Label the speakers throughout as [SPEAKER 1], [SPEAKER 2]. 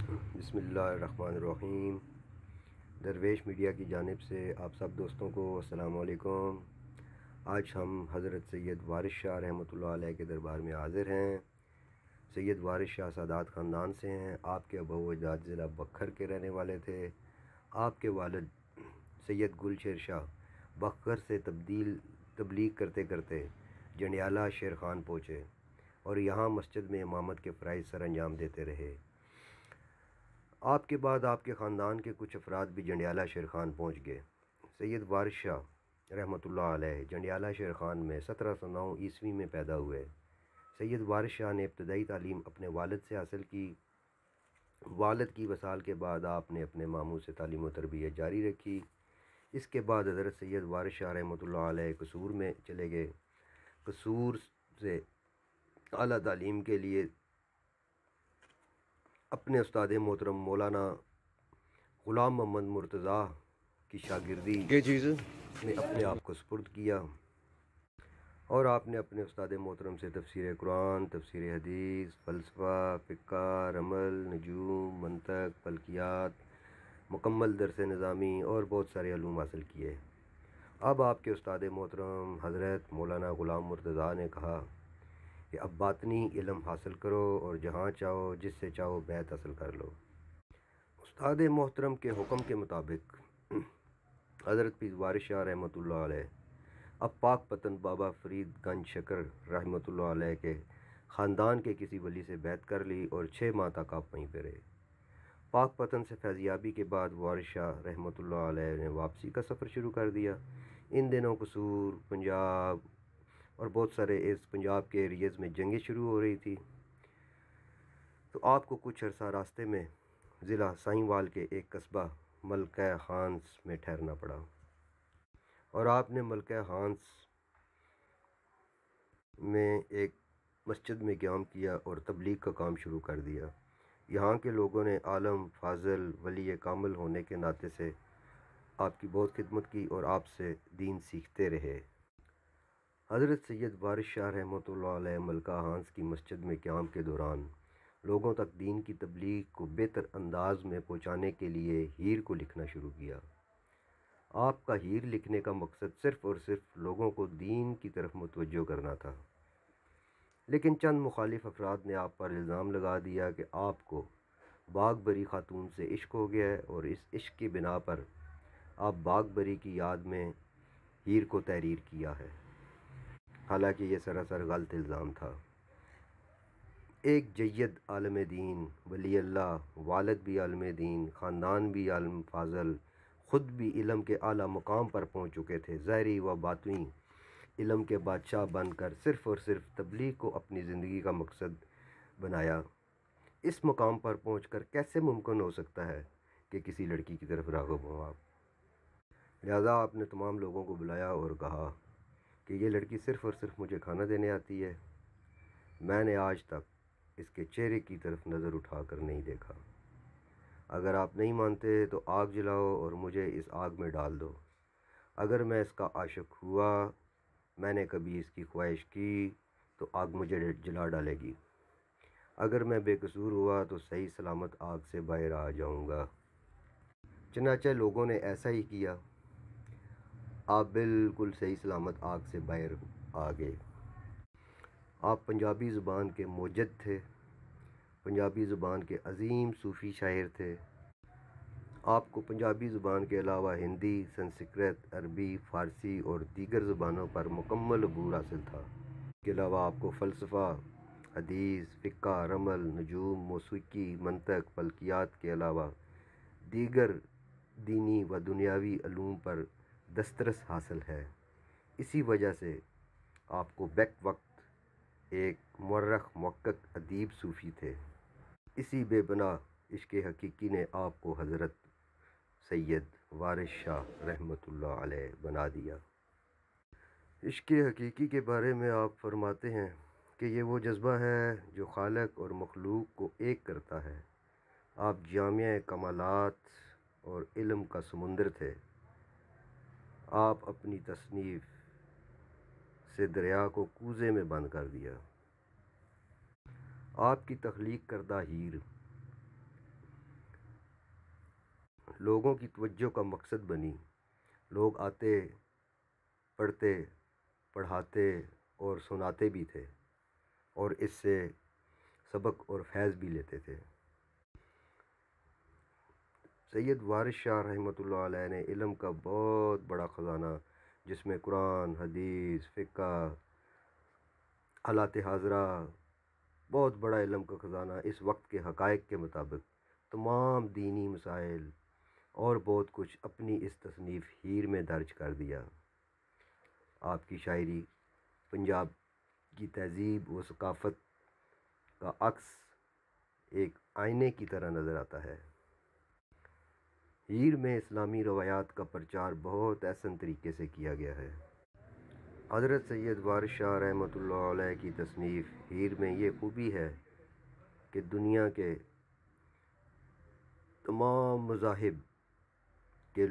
[SPEAKER 1] بسم اللہ الرحمن الرحیم۔ درویش میڈیا کی جانب سے آپ سب دوستوں کو السلام علیکم۔ آج ہم حضرت سید وارث شاہ رحمۃ اللہ علیہ کے دربار میں حاضر ہیں۔ سید وارث شاہ سادات خاندان سے ہیں۔ آپ کے ابا و اجداد ضلع بکھر کے رہنے والے تھے۔ آپ کے والد سید گل شیر شاہ بکھر سے تبلیغ کرتے کرتے جنڈیالہ شیر خان پہنچے اور یہاں مسجد میں امامت کے فرائض سر انجام دیتے رہے۔ آپ کے بعد آپ کے خاندان کے کچھ افراد بھی جنڈیالہ شیر خان پہنچ گئے۔ سید وارث شاہ رحمۃ اللہ علیہ جنڈیالہ شیر خان میں 1709 عیسوی میں پیدا ہوئے۔ سید وارث شاہ نے ابتدائی تعلیم اپنے والد سے حاصل کی۔ والد کی وصال کے بعد آپ نے اپنے ماموں سے تعلیم و تربیت جاری رکھی۔ اس کے بعد حضرت سید وارث شاہ رحمۃ اللہ علیہ قصور میں چلے گئے۔ قصور سے اعلیٰ تعلیم کے لیے اپنے استاد محترم مولانا غلام محمد مرتضیٰ کی شاگردی میں اپنے آپ کو سپرد کیا اور آپ نے اپنے استاد محترم سے تفسیر قرآن، تفسیر حدیث، فلسفہ، فقہ، رمل، نجوم، منطق، فلکیات، مکمل درس نظامی اور بہت سارے علوم حاصل کیے۔ اب آپ کے استاد محترم حضرت مولانا غلام مرتضیٰ نے کہا کہ اب باطنی علم حاصل کرو اور جہاں چاہو جس سے چاہو بیعت حاصل کر لو۔ استاد محترم کے حکم کے مطابق حضرت پیر وارث شاہ رحمۃ اللہ علیہ اب پاک پتن بابا فرید گنج شکر رحمۃ اللہ علیہ کے خاندان کے کسی ولی سے بیعت کر لی اور 6 ماہ تک آپ وہیں پہ رہے۔ پاک پتن سے فیضیابی کے بعد وارث شاہ رحمۃ اللہ علیہ نے واپسی کا سفر شروع کر دیا۔ ان دنوں قصور، پنجاب اور بہت سارے اس پنجاب کے ایریز میں جنگیں شروع ہو رہی تھی، تو آپ کو کچھ عرصہ راستے میں ضلع سائیں کے ایک قصبہ ملکہ ہانس میں ٹھہرنا پڑا اور آپ نے ملکہ ہانس میں ایک مسجد میں قیام کیا اور تبلیغ کا کام شروع کر دیا۔ یہاں کے لوگوں نے عالم فاضل ولی کامل ہونے کے ناطے سے آپ کی بہت خدمت کی اور آپ سے دین سیکھتے رہے۔ حضرت سید وارث شاہ رحمۃ اللہ علیہ ملکہ ہانس کی مسجد میں قیام کے دوران لوگوں تک دین کی تبلیغ کو بہتر انداز میں پہنچانے کے لیے ہیر کو لکھنا شروع کیا۔ آپ کا ہیر لکھنے کا مقصد صرف اور صرف لوگوں کو دین کی طرف متوجہ کرنا تھا، لیکن چند مخالف افراد نے آپ پر الزام لگا دیا کہ آپ کو باغ بری خاتون سے عشق ہو گیا ہے اور اس عشق کی بنا پر آپ باغ بری کی یاد میں ہیر کو تحریر کیا ہے، حالانکہ یہ سراسر غلط الزام تھا۔ ایک جید عالم دین، ولی اللہ، والد بھی عالم دین، خاندان بھی عالم فاضل، خود بھی علم کے اعلیٰ مقام پر پہنچ چکے تھے، ظاہری و باطنی علم کے بادشاہ بن کر صرف اور صرف تبلیغ کو اپنی زندگی کا مقصد بنایا۔ اس مقام پر پہنچ کر کیسے ممکن ہو سکتا ہے کہ کسی لڑکی کی طرف راغب ہوں آپ؟ لہذا آپ نے تمام لوگوں کو بلایا اور کہا کہ یہ لڑکی صرف اور صرف مجھے کھانا دینے آتی ہے، میں نے آج تک اس کے چہرے کی طرف نظر اٹھا کر نہیں دیکھا۔ اگر آپ نہیں مانتے تو آگ جلاؤ اور مجھے اس آگ میں ڈال دو۔ اگر میں اس کا عاشق ہوا، میں نے کبھی اس کی خواہش کی، تو آگ مجھے جلا ڈالے گی۔ اگر میں بے قصور ہوا تو صحیح سلامت آگ سے باہر آ جاؤں گا۔ چنانچہ لوگوں نے ایسا ہی کیا، آپ بالکل صحیح سلامت آگ سے باہر آ گئے۔ آپ پنجابی زبان کے موجد تھے، پنجابی زبان کے عظیم صوفی شاعر تھے۔ آپ کو پنجابی زبان کے علاوہ ہندی، سنسکرت، عربی، فارسی اور دیگر زبانوں پر مکمل عبور حاصل تھا۔ اس کے علاوہ آپ کو فلسفہ، حدیث، فقہ، رمل، نجوم، موسیقی، منطق، فلکیات کے علاوہ دیگر دینی و دنیاوی علوم پر دسترس حاصل ہے۔ اسی وجہ سے آپ کو بیک وقت ایک مورخ، محقق، ادیب، صوفی تھے۔ اسی بے پناہ عشق حقیقی نے آپ کو حضرت سید وارث شاہ رحمۃ اللہ علیہ بنا دیا۔ عشق حقیقی کے بارے میں آپ فرماتے ہیں کہ یہ وہ جذبہ ہے جو خالق اور مخلوق کو ایک کرتا ہے۔ آپ جامع کمالات اور علم کا سمندر تھے۔ آپ اپنی تصنیف سے دریا کو کوزے میں بند کر دیا۔ آپ کی تخلیق کردہ ہیر لوگوں کی توجہ کا مقصد بنی۔ لوگ آتے، پڑھتے، پڑھاتے اور سناتے بھی تھے اور اس سے سبق اور فیض بھی لیتے تھے۔ سید وارث شاہ رحمۃ اللہ علیہ نے علم کا بہت بڑا خزانہ، جس میں قرآن، حدیث، فقہ، حالات حاضرہ، بہت بڑا علم کا خزانہ، اس وقت کے حقائق کے مطابق تمام دینی مسائل اور بہت کچھ اپنی اس تصنیف ہیر میں درج کر دیا۔ آپ کی شاعری پنجاب کی تہذیب و ثقافت کا عکس ایک آئینے کی طرح نظر آتا ہے۔ ہیر میں اسلامی روایات کا پرچار بہت احسن طریقے سے کیا گیا ہے۔ حضرت سید وارث شاہ رحمۃ اللہ علیہ کی تصنیف ہیر میں یہ خوبی ہے کہ دنیا کے تمام مذاہب کے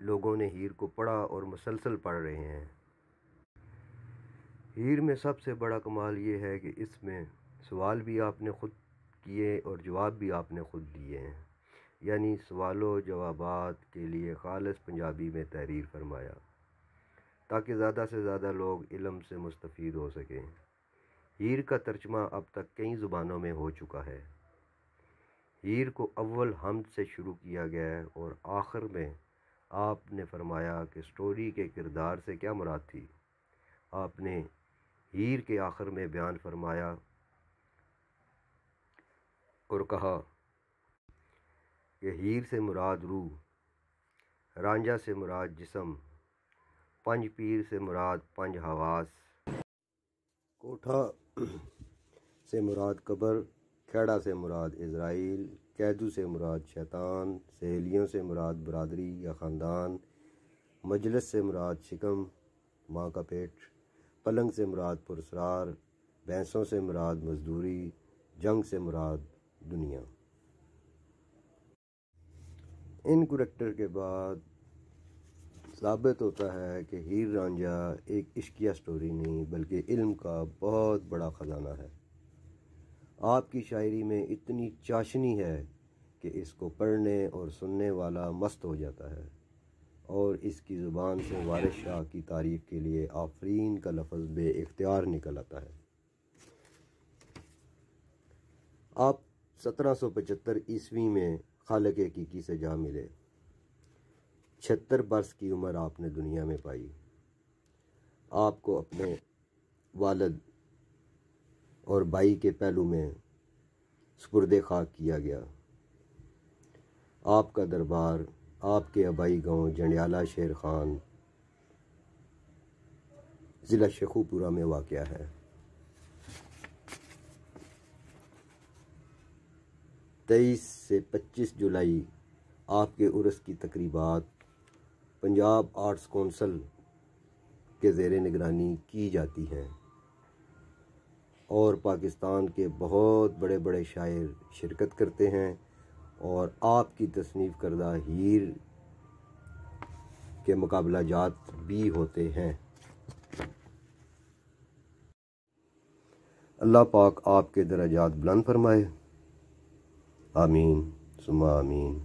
[SPEAKER 1] لوگوں نے ہیر کو پڑھا اور مسلسل پڑھ رہے ہیں۔ ہیر میں سب سے بڑا کمال یہ ہے کہ اس میں سوال بھی آپ نے خود کیے اور جواب بھی آپ نے خود دیے ہیں، یعنی سوال و جوابات کے لیے خالص پنجابی میں تحریر فرمایا تاکہ زیادہ سے زیادہ لوگ علم سے مستفید ہو سکیں۔ ہیر کا ترجمہ اب تک کئی زبانوں میں ہو چکا ہے۔ ہیر کو اول حمد سے شروع کیا گیا ہے اور آخر میں آپ نے فرمایا کہ سٹوری کے کردار سے کیا مراد تھی۔ آپ نے ہیر کے آخر میں بیان فرمایا اور کہا کہ ہیر سے مراد روح، رانجھا سے مراد جسم، پنج پیر سے مراد پنج حواس، کوٹھا سے مراد قبر، کھیڑا سے مراد عزرائیل، قیدو سے مراد شیطان، سہیلیوں سے مراد برادری یا خاندان، مجلس سے مراد شکم، ماں کا پیٹ، پلنگ سے مراد پرسرار، بھینسوں سے مراد مزدوری، جنگ سے مراد دنیا۔ ان کریکٹر کے بعد ثابت ہوتا ہے کہ ہیر رانجھا ایک عشقیہ سٹوری نہیں بلکہ علم کا بہت بڑا خزانہ ہے۔ آپ کی شاعری میں اتنی چاشنی ہے کہ اس کو پڑھنے اور سننے والا مست ہو جاتا ہے، اور اس کی زبان سے وارث شاہ کی تعریف کے لیے آفرین کا لفظ بے اختیار نکل آتا ہے۔ آپ 1775 عیسوی میں خالق حقیقی سے جا ملے۔ 76 برس کی عمر آپ نے دنیا میں پائی۔ آپ کو اپنے والد اور بھائی کے پہلو میں سپرد خاک کیا گیا۔ آپ کا دربار آپ کے آبائی گاؤں جنڈیالہ شیر خان، ضلع شیخوپورہ میں واقع ہے۔ 23 سے 25 جولائی آپ کے عرس کی تقریبات پنجاب آرٹس کونسل کے زیر نگرانی کی جاتی ہیں اور پاکستان کے بہت بڑے بڑے شاعر شرکت کرتے ہیں اور آپ کی تصنیف کردہ ہیر کے مقابلہ جات بھی ہوتے ہیں۔ اللہ پاک آپ کے درجات بلند فرمائے، آمین ثم آمین۔